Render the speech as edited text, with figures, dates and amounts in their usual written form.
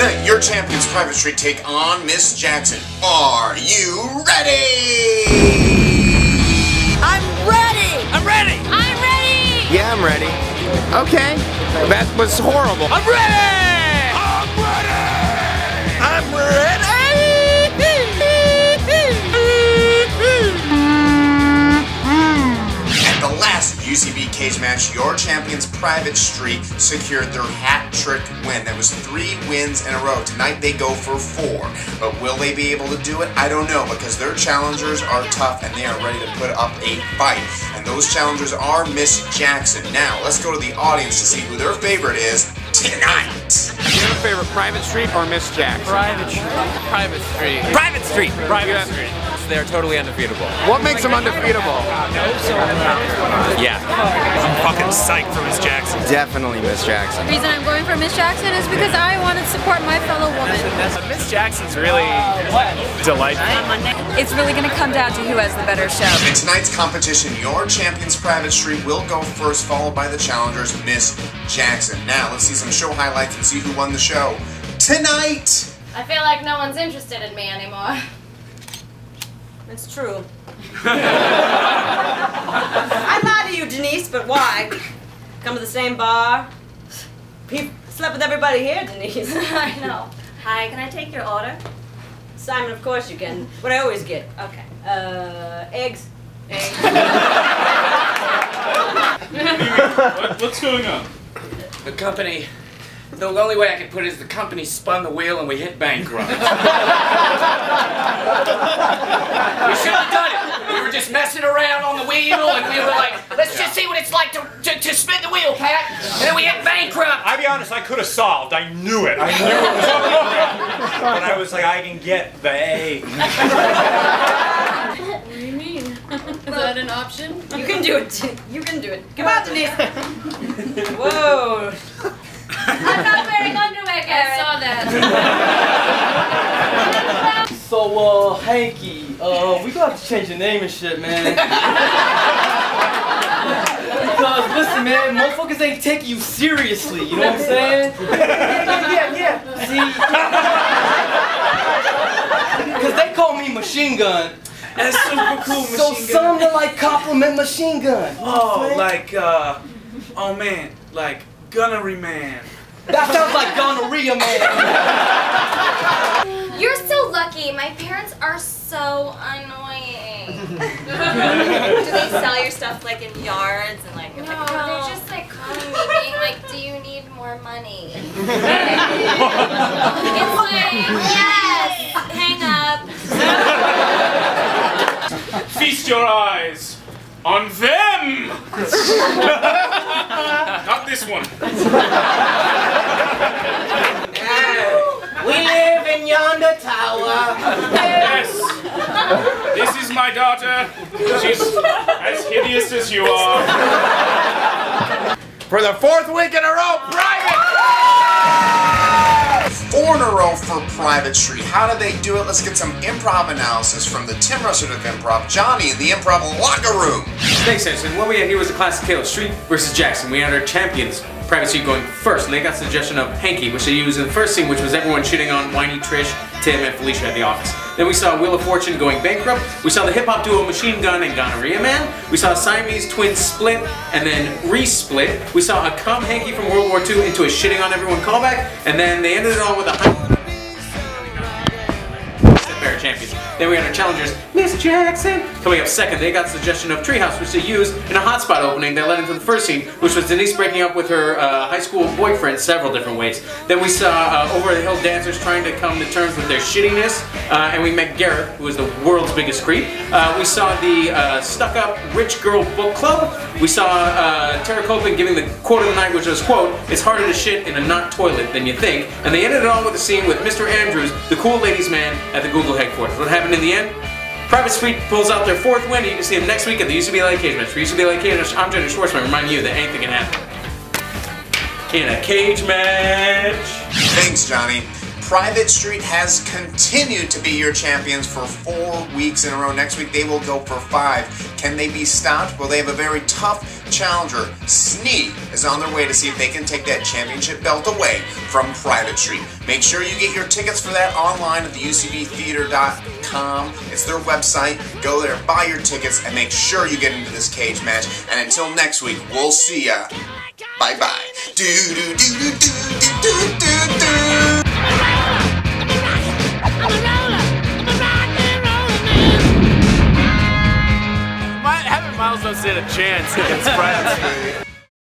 Tonight, your champions Private Street take on Miss Jackson. Are you ready? I'm ready! I'm ready! I'm ready! Yeah, I'm ready. Okay. That was horrible. I'm ready! I'm ready! I'm At the last UCB cage match, your champions Private Street secured their hat trick win. That was 3 wins in a row. Tonight they go for 4. But will they be able to do it? I don't know, because their challengers are tough and they are ready to put up a fight. And those challengers are Miss Jackson. Now, let's go to the audience to see who their favorite is tonight. Do you have a favorite, Private Street or Miss Jackson? Private Street. Private Street. Private Street. Private Street. They're totally undefeatable. What makes them undefeatable? Yeah. I'm fucking psyched for Miss Jackson. Definitely Miss Jackson. The reason I'm going for Miss Jackson is because I want to support my fellow woman. Miss Jackson's really delightful. It's really going to come down to who has the better show. In tonight's competition, your champions Private Street will go first, followed by the challengers Miss Jackson. Now, let's see some show highlights and see who won the show tonight. I feel like no one's interested in me anymore. It's true. I lied to you, Denise, but why? Come to the same bar. Slept with everybody here, Denise. I know. Hi, can I take your order? Simon, of course you can. What I always get. Okay. Eggs. What's going on? The company, the only way I can put it is the company spun the wheel and we hit bankrupt. We should have done it. We were just messing around on the wheel and we were like, let's just see what it's like to spin the wheel, Pat. And then we hit bankrupt. I'll be honest, I could have solved. I knew it. I knew it was up. But I was like, I can get the A. What do you mean? Is that an option? You can do it. You can do it. Come on, Denise. Whoa. I'm not wearing underwear, Garrett. I saw that. So, Hanky, we got to change the name and shit, man. Because, listen, man, motherfuckers ain't taking you seriously, you know what I'm saying? Yeah. See? Because they call me Machine Gun. That's super cool, Machine So Gun. some to, like, compliment Machine Gun. Oh, like, oh man, like, Gunnery Man. That sounds like gonorrhea, man. You're so lucky. My parents are so annoying. Do they sell your stuff like in yards and like? No, they're just like calling me, being like, "Do you need more money?" It's like, yes. Hang up. Feast your eyes on them! Not this one. We live in yonder tower. Yes. This is my daughter. She's as hideous as you are. For the 4th week in a row, Private! 4 in a row for Private Street. How do they do it? Let's get some improv analysis from the Tim Russert of Improv, Johnny in the Improv Locker Room. Thanks, Anderson. What we had here was a classic tale of Street versus Jackson. We had our champions, Private Street, going first, and they got the suggestion of Hanky, which they used in the first scene, which was everyone shitting on whiny Trish, Tim, and Felicia at the office. Then we saw Wheel of Fortune going bankrupt. We saw the hip-hop duo Machine Gun and Gonorrhea Man. We saw Siamese twins split and then re-split. We saw a come Hanky from World War II into a shitting on everyone callback, and then they ended it all with a champions. Then we had our challengers, Miss Jackson. Coming up second, they got the suggestion of Treehouse, which they used in a hotspot opening that led into the first scene, which was Denise breaking up with her high school boyfriend several different ways. Then we saw Over the Hill dancers trying to come to terms with their shittiness, and we met Garrett, who is the world's biggest creep. We saw the stuck-up rich girl book club. We saw Tara Copeland giving the quote of the night, which was, quote, "It's harder to shit in a not toilet than you think." And they ended it all with a scene with Mr. Andrews, the cool ladies man, at the Google headquarters. What happened in the end? Private Street pulls out their 4th win. You can see them next week at the UCB Cagematch. For UCB Cagematch, I'm Jenny Schwartzman, reminding you that anything can happen in a cage match. Thanks, Johnny. Private Street has continued to be your champions for 4 weeks in a row. Next week they will go for 5. Can they be stopped? Well, they have a very tough challenger. Snee is on their way to see if they can take that championship belt away from Private Street. Make sure you get your tickets for that online at the UCBtheater.com. It's their website. Go there, buy your tickets, and make sure you get into this cage match. And until next week, we'll see ya. Bye-bye. Miles don't stand a chance against Private Street.